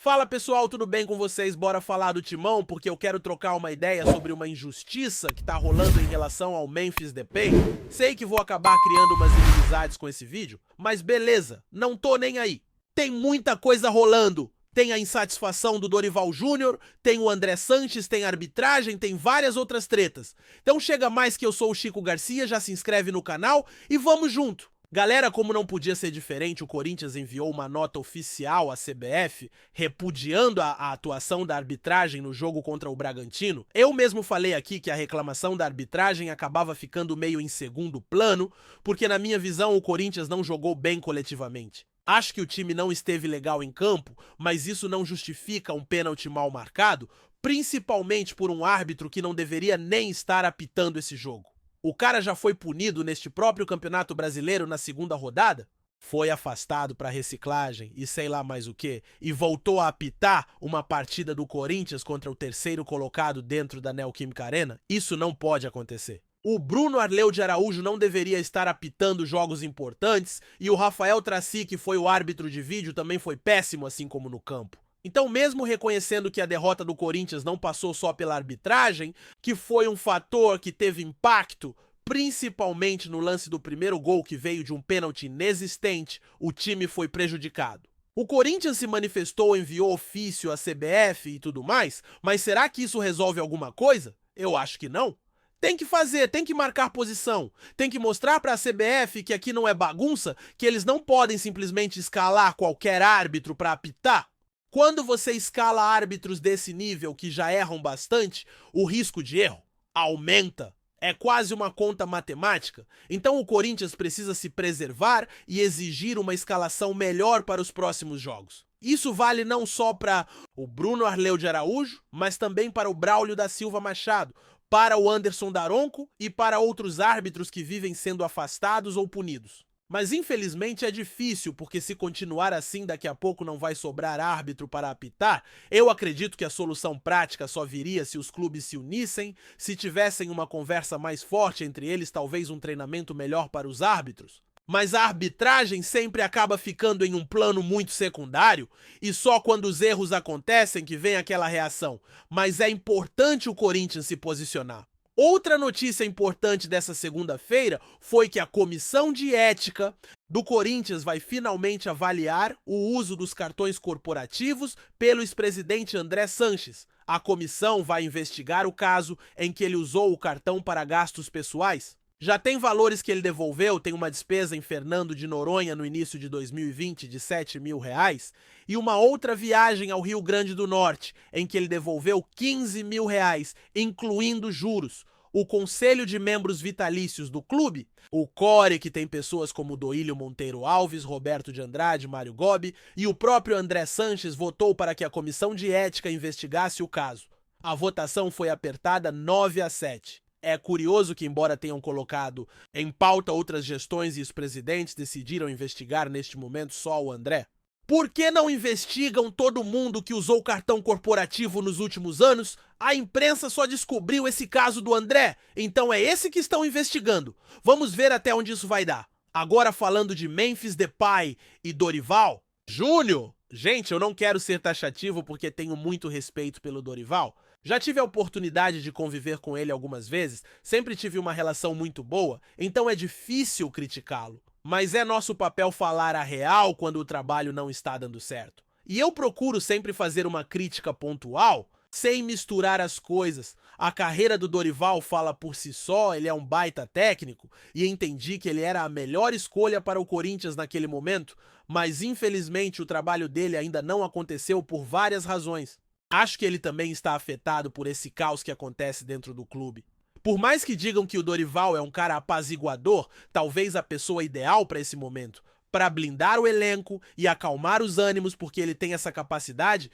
Fala pessoal, tudo bem com vocês? Bora falar do Timão, porque eu quero trocar uma ideia sobre uma injustiça que tá rolando em relação ao Memphis Depay. Sei que vou acabar criando umas inimizades com esse vídeo, mas beleza, não tô nem aí. Tem muita coisa rolando. Tem a insatisfação do Dorival Júnior, tem o André Sanches, tem arbitragem, tem várias outras tretas. Então chega mais que eu sou o Chico Garcia, já se inscreve no canal e vamos junto! Galera, como não podia ser diferente, o Corinthians enviou uma nota oficial à CBF repudiando a atuação da arbitragem no jogo contra o Bragantino. Eu mesmo falei aqui que a reclamação da arbitragem acabava ficando meio em segundo plano, porque na minha visão o Corinthians não jogou bem coletivamente. Acho que o time não esteve legal em campo, mas isso não justifica um pênalti mal marcado, principalmente por um árbitro que não deveria nem estar apitando esse jogo. O cara já foi punido neste próprio Campeonato Brasileiro na segunda rodada, foi afastado para reciclagem e sei lá mais o que, e voltou a apitar uma partida do Corinthians contra o terceiro colocado dentro da Neoquímica Arena. Isso não pode acontecer. O Bruno Arleu de Araújo não deveria estar apitando jogos importantes e o Rafael Tracy, que foi o árbitro de vídeo, também foi péssimo, assim como no campo. Então, mesmo reconhecendo que a derrota do Corinthians não passou só pela arbitragem, que foi um fator que teve impacto, principalmente no lance do primeiro gol que veio de um pênalti inexistente, o time foi prejudicado. O Corinthians se manifestou, enviou ofício à CBF e tudo mais, mas será que isso resolve alguma coisa? Eu acho que não. Tem que fazer, tem que marcar posição, tem que mostrar para a CBF que aqui não é bagunça, que eles não podem simplesmente escalar qualquer árbitro para apitar. Quando você escala árbitros desse nível que já erram bastante, o risco de erro aumenta. É quase uma conta matemática. Então o Corinthians precisa se preservar e exigir uma escalação melhor para os próximos jogos. Isso vale não só para o Bruno Arleu de Araújo, mas também para o Braulio da Silva Machado, para o Anderson Daronco e para outros árbitros que vivem sendo afastados ou punidos. Mas infelizmente é difícil, porque se continuar assim daqui a pouco não vai sobrar árbitro para apitar. Eu acredito que a solução prática só viria se os clubes se unissem, se tivessem uma conversa mais forte entre eles, talvez um treinamento melhor para os árbitros. Mas a arbitragem sempre acaba ficando em um plano muito secundário e só quando os erros acontecem que vem aquela reação. Mas é importante o Corinthians se posicionar. Outra notícia importante dessa segunda-feira foi que a Comissão de Ética do Corinthians vai finalmente avaliar o uso dos cartões corporativos pelo ex-presidente André Sanches. A comissão vai investigar o caso em que ele usou o cartão para gastos pessoais. Já tem valores que ele devolveu, tem uma despesa em Fernando de Noronha no início de 2020 de R$7 mil e uma outra viagem ao Rio Grande do Norte, em que ele devolveu R$15 mil, incluindo juros. O Conselho de Membros Vitalícios do clube, o CORE, que tem pessoas como Doílio Monteiro Alves, Roberto de Andrade, Mário Gobi, e o próprio André Sanches votou para que a Comissão de Ética investigasse o caso. A votação foi apertada 9-7. É curioso que, embora tenham colocado em pauta outras gestões e os presidentes decidiram investigar neste momento só o André. Por que não investigam todo mundo que usou o cartão corporativo nos últimos anos? A imprensa só descobriu esse caso do André, então é esse que estão investigando. Vamos ver até onde isso vai dar. Agora falando de Memphis Depay e Dorival Júnior. Gente, eu não quero ser taxativo porque tenho muito respeito pelo Dorival. Já tive a oportunidade de conviver com ele algumas vezes, sempre tive uma relação muito boa, então é difícil criticá-lo. Mas é nosso papel falar a real quando o trabalho não está dando certo. E eu procuro sempre fazer uma crítica pontual, sem misturar as coisas. A carreira do Dorival fala por si só, ele é um baita técnico, e entendi que ele era a melhor escolha para o Corinthians naquele momento, mas infelizmente o trabalho dele ainda não aconteceu por várias razões. Acho que ele também está afetado por esse caos que acontece dentro do clube. Por mais que digam que o Dorival é um cara apaziguador, talvez a pessoa ideal para esse momento, para blindar o elenco e acalmar os ânimos, porque ele tem essa capacidade,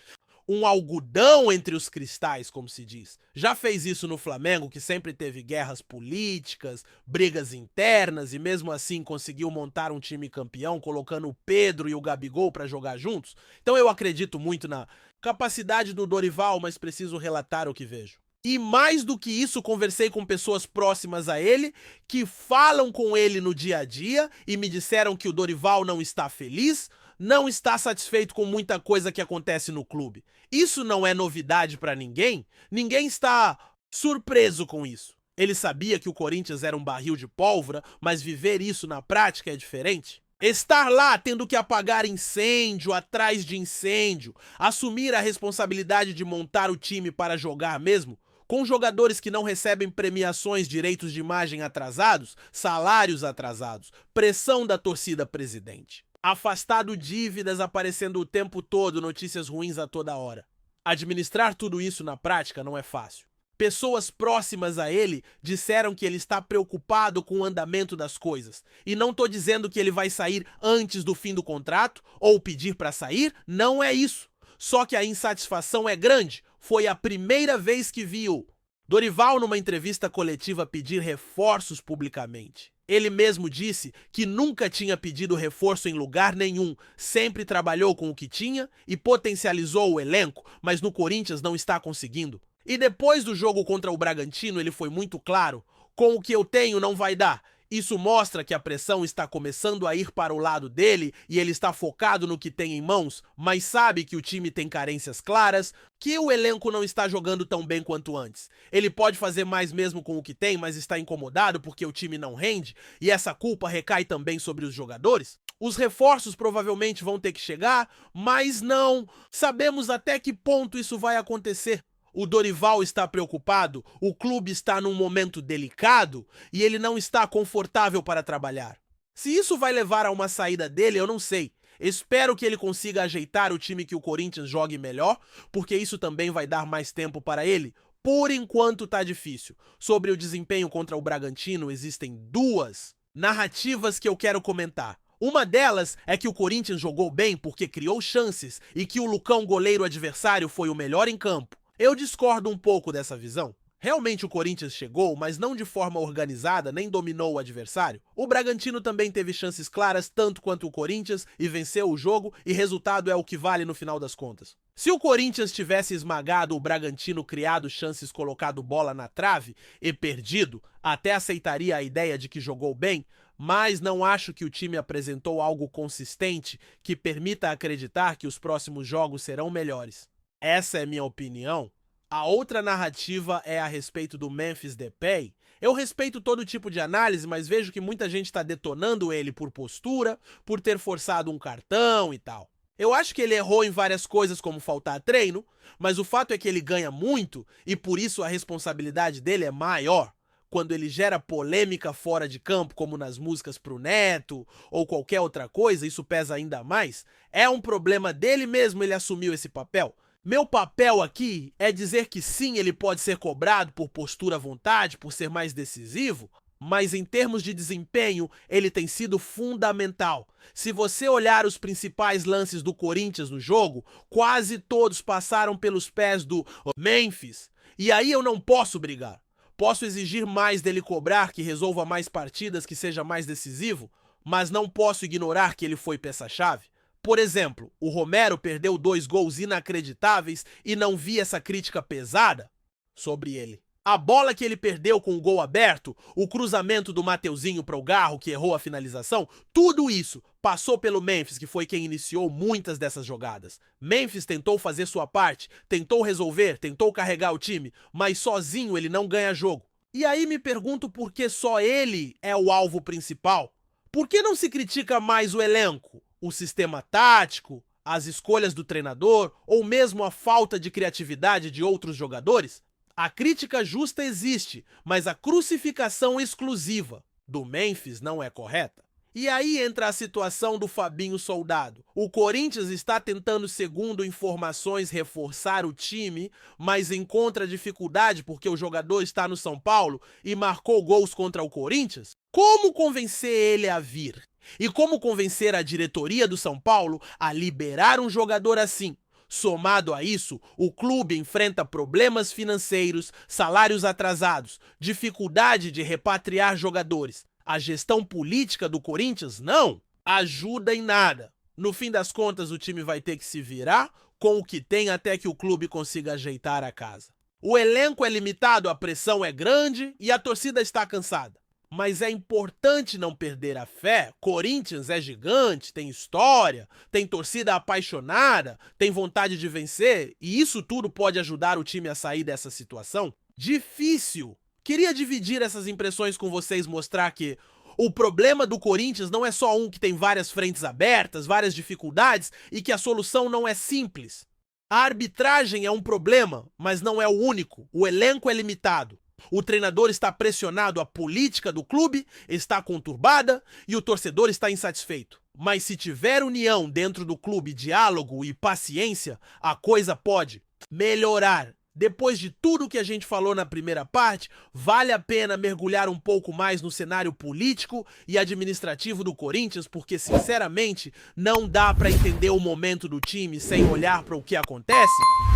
um algodão entre os cristais, como se diz. Já fez isso no Flamengo, que sempre teve guerras políticas, brigas internas e mesmo assim conseguiu montar um time campeão, colocando o Pedro e o Gabigol para jogar juntos. Então eu acredito muito na capacidade do Dorival, mas preciso relatar o que vejo. E mais do que isso, conversei com pessoas próximas a ele, que falam com ele no dia a dia e me disseram que o Dorival não está feliz, não está satisfeito com muita coisa que acontece no clube. Isso não é novidade para ninguém. Ninguém está surpreso com isso. Ele sabia que o Corinthians era um barril de pólvora, mas viver isso na prática é diferente. Estar lá tendo que apagar incêndio atrás de incêndio, assumir a responsabilidade de montar o time para jogar mesmo, com jogadores que não recebem premiações, direitos de imagem atrasados, salários atrasados, pressão da torcida presidente. Afastado dívidas aparecendo o tempo todo, notícias ruins a toda hora. Administrar tudo isso na prática não é fácil. Pessoas próximas a ele disseram que ele está preocupado com o andamento das coisas. E não estou dizendo que ele vai sair antes do fim do contrato ou pedir para sair, não é isso. Só que a insatisfação é grande. Foi a primeira vez que viu Dorival, numa entrevista coletiva, pedir reforços publicamente. Ele mesmo disse que nunca tinha pedido reforço em lugar nenhum, sempre trabalhou com o que tinha e potencializou o elenco, mas no Corinthians não está conseguindo. E depois do jogo contra o Bragantino, ele foi muito claro: com o que eu tenho não vai dar. Isso mostra que a pressão está começando a ir para o lado dele e ele está focado no que tem em mãos, mas sabe que o time tem carências claras, que o elenco não está jogando tão bem quanto antes. Ele pode fazer mais mesmo com o que tem, mas está incomodado porque o time não rende, e essa culpa recai também sobre os jogadores. Os reforços provavelmente vão ter que chegar, mas não sabemos até que ponto isso vai acontecer. O Dorival está preocupado, o clube está num momento delicado e ele não está confortável para trabalhar. Se isso vai levar a uma saída dele, eu não sei. Espero que ele consiga ajeitar o time, que o Corinthians jogue melhor, porque isso também vai dar mais tempo para ele. Por enquanto tá difícil. Sobre o desempenho contra o Bragantino, existem duas narrativas que eu quero comentar. Uma delas é que o Corinthians jogou bem porque criou chances e que o Lucão, goleiro adversário, foi o melhor em campo. Eu discordo um pouco dessa visão. Realmente o Corinthians chegou, mas não de forma organizada, nem dominou o adversário. O Bragantino também teve chances claras, tanto quanto o Corinthians, e venceu o jogo, e resultado é o que vale no final das contas. Se o Corinthians tivesse esmagado o Bragantino, criado chances, colocado bola na trave e perdido, até aceitaria a ideia de que jogou bem, mas não acho que o time apresentou algo consistente que permita acreditar que os próximos jogos serão melhores. Essa é minha opinião. A outra narrativa é a respeito do Memphis Depay. Eu respeito todo tipo de análise, mas vejo que muita gente está detonando ele por postura, por ter forçado um cartão e tal. Eu acho que ele errou em várias coisas, como faltar treino, mas o fato é que ele ganha muito e por isso a responsabilidade dele é maior. Quando ele gera polêmica fora de campo, como nas músicas pro Neto ou qualquer outra coisa, isso pesa ainda mais. É um problema dele mesmo, ele assumiu esse papel. Meu papel aqui é dizer que sim, ele pode ser cobrado por postura à vontade, por ser mais decisivo, mas em termos de desempenho, ele tem sido fundamental. Se você olhar os principais lances do Corinthians no jogo, quase todos passaram pelos pés do Memphis. E aí eu não posso brigar. Posso exigir mais dele cobrar, que resolva mais partidas, que seja mais decisivo, mas não posso ignorar que ele foi peça-chave. Por exemplo, o Romero perdeu 2 gols inacreditáveis e não vi essa crítica pesada sobre ele. A bola que ele perdeu com o gol aberto, o cruzamento do Mateuzinho para o Garro, que errou a finalização, tudo isso passou pelo Memphis, que foi quem iniciou muitas dessas jogadas. Memphis tentou fazer sua parte, tentou resolver, tentou carregar o time, mas sozinho ele não ganha jogo. E aí me pergunto por que só ele é o alvo principal? Por que não se critica mais o elenco? O sistema tático, as escolhas do treinador ou mesmo a falta de criatividade de outros jogadores? A crítica justa existe, mas a crucificação exclusiva do Memphis não é correta. E aí entra a situação do Fabinho Soldado. O Corinthians está tentando, segundo informações, reforçar o time, mas encontra dificuldade porque o jogador está no São Paulo e marcou gols contra o Corinthians? Como convencer ele a vir? E como convencer a diretoria do São Paulo a liberar um jogador assim? Somado a isso, o clube enfrenta problemas financeiros, salários atrasados, dificuldade de repatriar jogadores. A gestão política do Corinthians não ajuda em nada. No fim das contas, o time vai ter que se virar com o que tem até que o clube consiga ajeitar a casa. O elenco é limitado, a pressão é grande e a torcida está cansada. Mas é importante não perder a fé. Corinthians é gigante, tem história, tem torcida apaixonada, tem vontade de vencer, e isso tudo pode ajudar o time a sair dessa situação? Difícil. Queria dividir essas impressões com vocês, mostrar que o problema do Corinthians não é só um que tem várias frentes abertas, várias dificuldades e que a solução não é simples. A arbitragem é um problema, mas não é o único. O elenco é limitado. O treinador está pressionado, a política do clube está conturbada e o torcedor está insatisfeito. Mas se tiver união dentro do clube, diálogo e paciência, a coisa pode melhorar. Depois de tudo que a gente falou na primeira parte, vale a pena mergulhar um pouco mais no cenário político e administrativo do Corinthians, porque, sinceramente, não dá para entender o momento do time sem olhar para o que acontece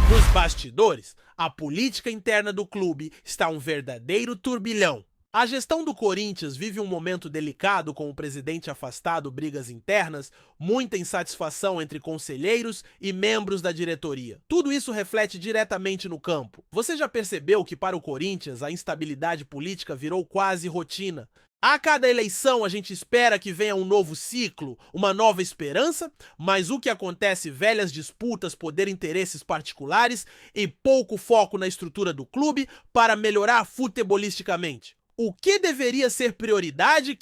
nos bastidores. A política interna do clube está um verdadeiro turbilhão. A gestão do Corinthians vive um momento delicado com o presidente afastado, brigas internas, muita insatisfação entre conselheiros e membros da diretoria. Tudo isso reflete diretamente no campo. Você já percebeu que para o Corinthians a instabilidade política virou quase rotina? A cada eleição a gente espera que venha um novo ciclo, uma nova esperança, mas o que acontece? Velhas disputas, poder, interesses particulares e pouco foco na estrutura do clube para melhorar futebolisticamente. O que deveria ser prioridade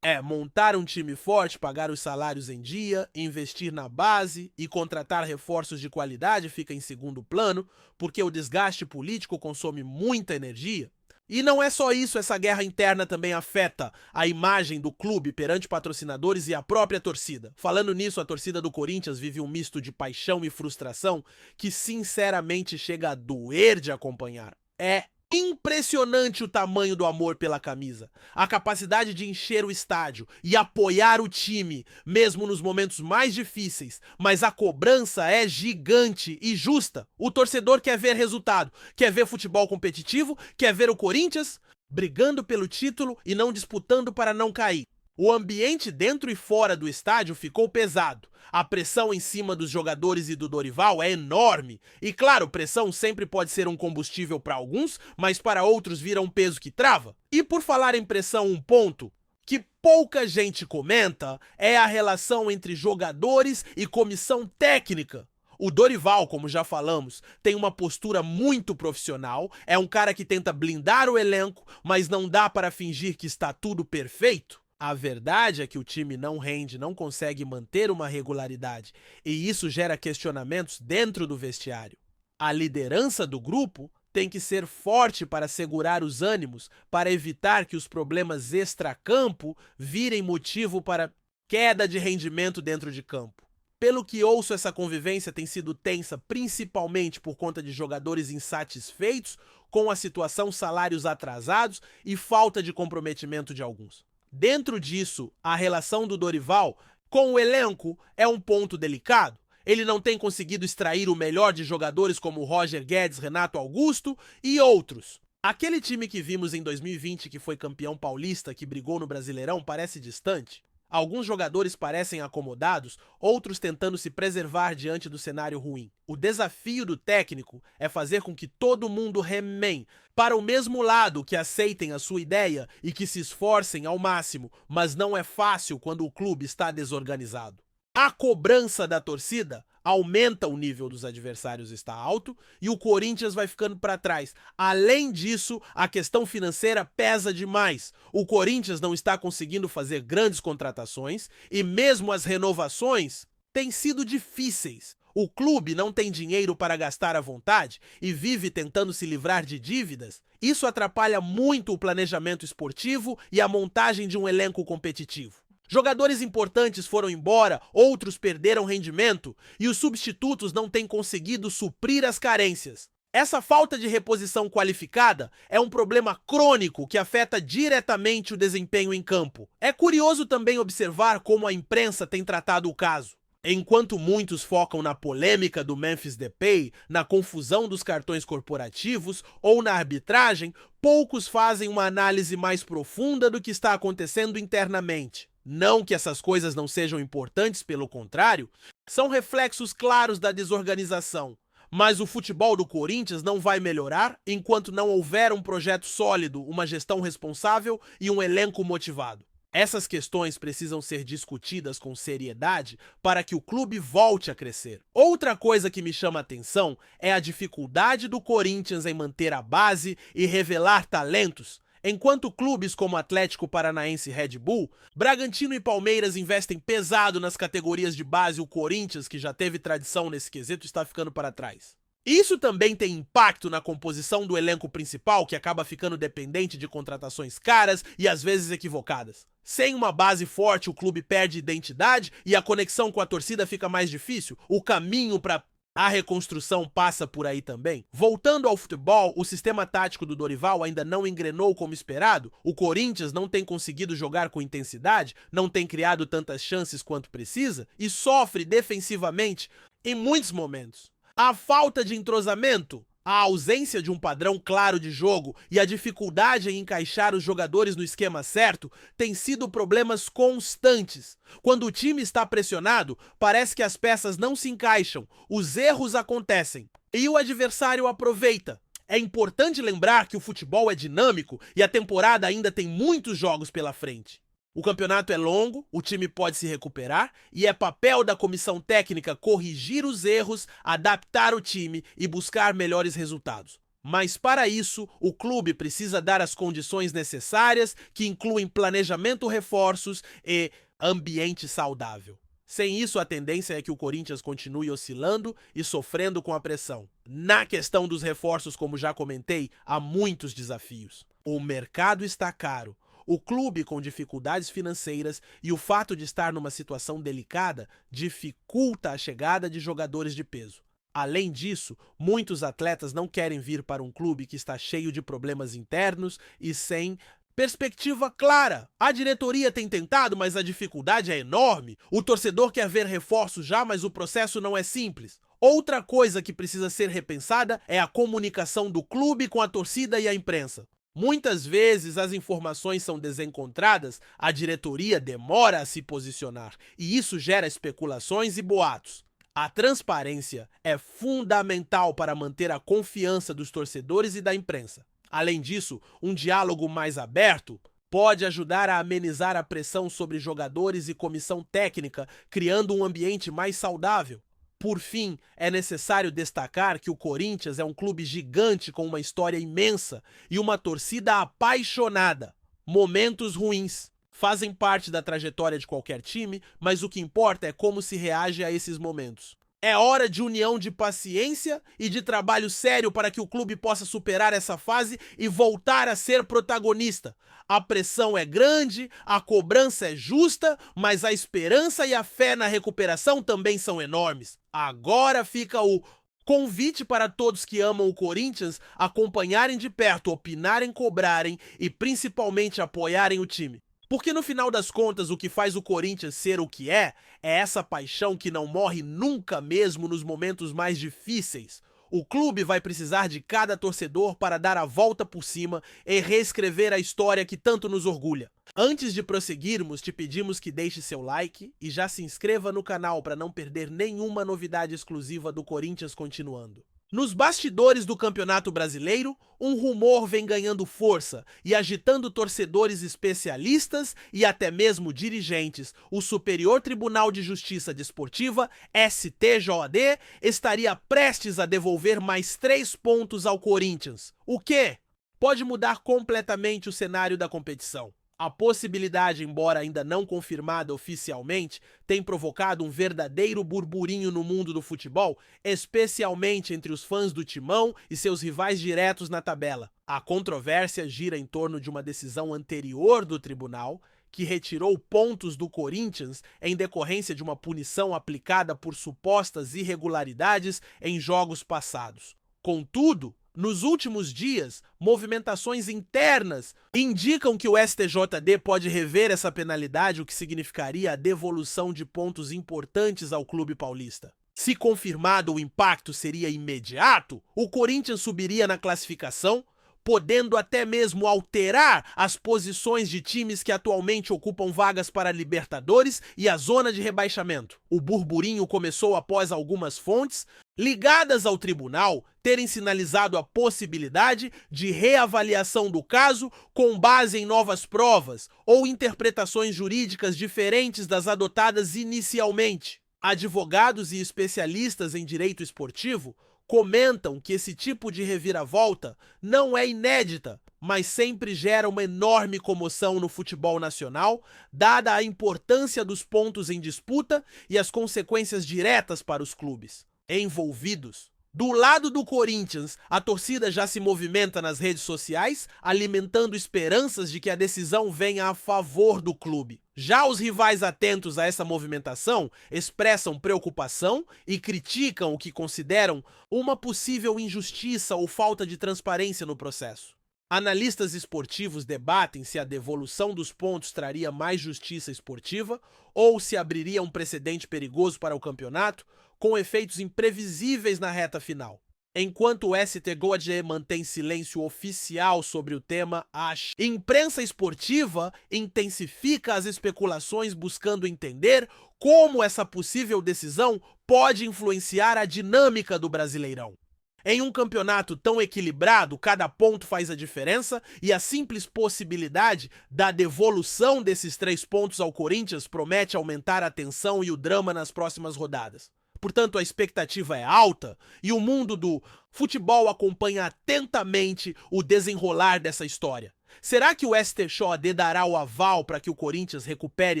é montar um time forte, pagar os salários em dia, investir na base e contratar reforços de qualidade fica em segundo plano, porque o desgaste político consome muita energia. E não é só isso, essa guerra interna também afeta a imagem do clube perante patrocinadores e a própria torcida. Falando nisso, a torcida do Corinthians vive um misto de paixão e frustração que sinceramente chega a doer de acompanhar. É impressionante o tamanho do amor pela camisa, a capacidade de encher o estádio e apoiar o time, mesmo nos momentos mais difíceis, mas a cobrança é gigante e justa. O torcedor quer ver resultado, quer ver futebol competitivo, quer ver o Corinthians brigando pelo título e não disputando para não cair. O ambiente dentro e fora do estádio ficou pesado. A pressão em cima dos jogadores e do Dorival é enorme. E claro, pressão sempre pode ser um combustível para alguns, mas para outros vira um peso que trava. E por falar em pressão, um ponto que pouca gente comenta é a relação entre jogadores e comissão técnica. O Dorival, como já falamos, tem uma postura muito profissional, é um cara que tenta blindar o elenco, mas não dá para fingir que está tudo perfeito. A verdade é que o time não rende, não consegue manter uma regularidade, e isso gera questionamentos dentro do vestiário. A liderança do grupo tem que ser forte para segurar os ânimos, para evitar que os problemas extracampo virem motivo para queda de rendimento dentro de campo. Pelo que ouço, essa convivência tem sido tensa principalmente por conta de jogadores insatisfeitos com a situação, salários atrasados e falta de comprometimento de alguns. Dentro disso, a relação do Dorival com o elenco é um ponto delicado. Ele não tem conseguido extrair o melhor de jogadores como Roger Guedes, Renato Augusto e outros. Aquele time que vimos em 2020, que foi campeão paulista, que brigou no Brasileirão, parece distante. Alguns jogadores parecem acomodados, outros tentando se preservar diante do cenário ruim. O desafio do técnico é fazer com que todo mundo remem para o mesmo lado, que aceitem a sua ideia e que se esforcem ao máximo, mas não é fácil quando o clube está desorganizado. A cobrança da torcida aumenta, o nível dos adversários está alto e o Corinthians vai ficando para trás. Além disso, a questão financeira pesa demais. O Corinthians não está conseguindo fazer grandes contratações e mesmo as renovações têm sido difíceis. O clube não tem dinheiro para gastar à vontade e vive tentando se livrar de dívidas. Isso atrapalha muito o planejamento esportivo e a montagem de um elenco competitivo. Jogadores importantes foram embora, outros perderam rendimento e os substitutos não têm conseguido suprir as carências. Essa falta de reposição qualificada é um problema crônico que afeta diretamente o desempenho em campo. É curioso também observar como a imprensa tem tratado o caso. Enquanto muitos focam na polêmica do Memphis Depay, na confusão dos cartões corporativos ou na arbitragem, poucos fazem uma análise mais profunda do que está acontecendo internamente. Não que essas coisas não sejam importantes, pelo contrário, são reflexos claros da desorganização. Mas o futebol do Corinthians não vai melhorar enquanto não houver um projeto sólido, uma gestão responsável e um elenco motivado. Essas questões precisam ser discutidas com seriedade para que o clube volte a crescer. Outra coisa que me chama a atenção é a dificuldade do Corinthians em manter a base e revelar talentos. Enquanto clubes como Atlético Paranaense e Red Bull, Bragantino e Palmeiras investem pesado nas categorias de base, o Corinthians, que já teve tradição nesse quesito, está ficando para trás. Isso também tem impacto na composição do elenco principal, que acaba ficando dependente de contratações caras e às vezes equivocadas. Sem uma base forte, o clube perde identidade e a conexão com a torcida fica mais difícil. O caminho para a reconstrução passa por aí também. Voltando ao futebol, o sistema tático do Dorival ainda não engrenou como esperado. O Corinthians não tem conseguido jogar com intensidade, não tem criado tantas chances quanto precisa e sofre defensivamente em muitos momentos. A falta de entrosamento, a ausência de um padrão claro de jogo e a dificuldade em encaixar os jogadores no esquema certo têm sido problemas constantes. Quando o time está pressionado, parece que as peças não se encaixam, os erros acontecem e o adversário aproveita. É importante lembrar que o futebol é dinâmico e a temporada ainda tem muitos jogos pela frente. O campeonato é longo, o time pode se recuperar e é papel da comissão técnica corrigir os erros, adaptar o time e buscar melhores resultados. Mas para isso, o clube precisa dar as condições necessárias, que incluem planejamento, reforços e ambiente saudável. Sem isso, a tendência é que o Corinthians continue oscilando e sofrendo com a pressão. Na questão dos reforços, como já comentei, há muitos desafios. O mercado está caro. O clube com dificuldades financeiras e o fato de estar numa situação delicada dificulta a chegada de jogadores de peso. Além disso, muitos atletas não querem vir para um clube que está cheio de problemas internos e sem perspectiva clara. A diretoria tem tentado, mas a dificuldade é enorme. O torcedor quer ver reforços já, mas o processo não é simples. Outra coisa que precisa ser repensada é a comunicação do clube com a torcida e a imprensa. Muitas vezes as informações são desencontradas, a diretoria demora a se posicionar e isso gera especulações e boatos. A transparência é fundamental para manter a confiança dos torcedores e da imprensa. Além disso, um diálogo mais aberto pode ajudar a amenizar a pressão sobre jogadores e comissão técnica, criando um ambiente mais saudável. Por fim, é necessário destacar que o Corinthians é um clube gigante com uma história imensa e uma torcida apaixonada. Momentos ruins fazem parte da trajetória de qualquer time, mas o que importa é como se reage a esses momentos. É hora de união de paciência e de trabalho sério para que o clube possa superar essa fase e voltar a ser protagonista. A pressão é grande, a cobrança é justa, mas a esperança e a fé na recuperação também são enormes. Agora fica o convite para todos que amam o Corinthians acompanharem de perto, opinarem, cobrarem e principalmente apoiarem o time. Porque no final das contas o que faz o Corinthians ser o que é essa paixão que não morre nunca mesmo nos momentos mais difíceis. O clube vai precisar de cada torcedor para dar a volta por cima e reescrever a história que tanto nos orgulha. Antes de prosseguirmos, te pedimos que deixe seu like e já se inscreva no canal para não perder nenhuma novidade exclusiva do Corinthians continuando. Nos bastidores do Campeonato Brasileiro, um rumor vem ganhando força e agitando torcedores especialistas e até mesmo dirigentes. O Superior Tribunal de Justiça Desportiva, STJD, estaria prestes a devolver mais 3 pontos ao Corinthians. O quê? Pode mudar completamente o cenário da competição. A possibilidade, embora ainda não confirmada oficialmente, tem provocado um verdadeiro burburinho no mundo do futebol, especialmente entre os fãs do Timão e seus rivais diretos na tabela. A controvérsia gira em torno de uma decisão anterior do tribunal, que retirou pontos do Corinthians em decorrência de uma punição aplicada por supostas irregularidades em jogos passados. Contudo, nos últimos dias, movimentações internas indicam que o STJD pode rever essa penalidade, o que significaria a devolução de pontos importantes ao clube paulista. Se confirmado, o impacto seria imediato, o Corinthians subiria na classificação, podendo até mesmo alterar as posições de times que atualmente ocupam vagas para a Libertadores e a zona de rebaixamento. O burburinho começou após algumas fontes ligadas ao tribunal terem sinalizado a possibilidade de reavaliação do caso com base em novas provas ou interpretações jurídicas diferentes das adotadas inicialmente. Advogados e especialistas em direito esportivo comentam que esse tipo de reviravolta não é inédita, mas sempre gera uma enorme comoção no futebol nacional, dada a importância dos pontos em disputa e as consequências diretas para os clubes envolvidos. Do lado do Corinthians, a torcida já se movimenta nas redes sociais, alimentando esperanças de que a decisão venha a favor do clube. Já os rivais atentos a essa movimentação expressam preocupação e criticam o que consideram uma possível injustiça ou falta de transparência no processo. Analistas esportivos debatem se a devolução dos pontos traria mais justiça esportiva ou se abriria um precedente perigoso para o campeonato, com efeitos imprevisíveis na reta final. Enquanto o STJD mantém silêncio oficial sobre o tema, a imprensa esportiva intensifica as especulações buscando entender como essa possível decisão pode influenciar a dinâmica do Brasileirão. Em um campeonato tão equilibrado, cada ponto faz a diferença e a simples possibilidade da devolução desses 3 pontos ao Corinthians promete aumentar a tensão e o drama nas próximas rodadas. Portanto, a expectativa é alta e o mundo do futebol acompanha atentamente o desenrolar dessa história. Será que o STJD dará o aval para que o Corinthians recupere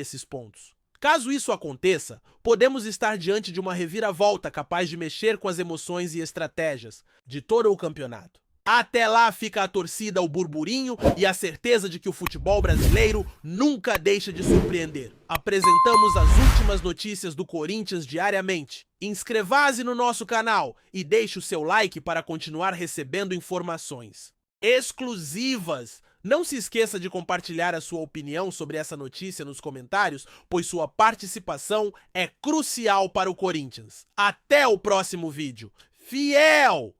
esses pontos? Caso isso aconteça, podemos estar diante de uma reviravolta capaz de mexer com as emoções e estratégias de todo o campeonato. Até lá fica a torcida, o burburinho e a certeza de que o futebol brasileiro nunca deixa de surpreender. Apresentamos as últimas notícias do Corinthians diariamente. Inscreva-se no nosso canal e deixe o seu like para continuar recebendo informações exclusivas. Não se esqueça de compartilhar a sua opinião sobre essa notícia nos comentários, pois sua participação é crucial para o Corinthians. Até o próximo vídeo. Fiel!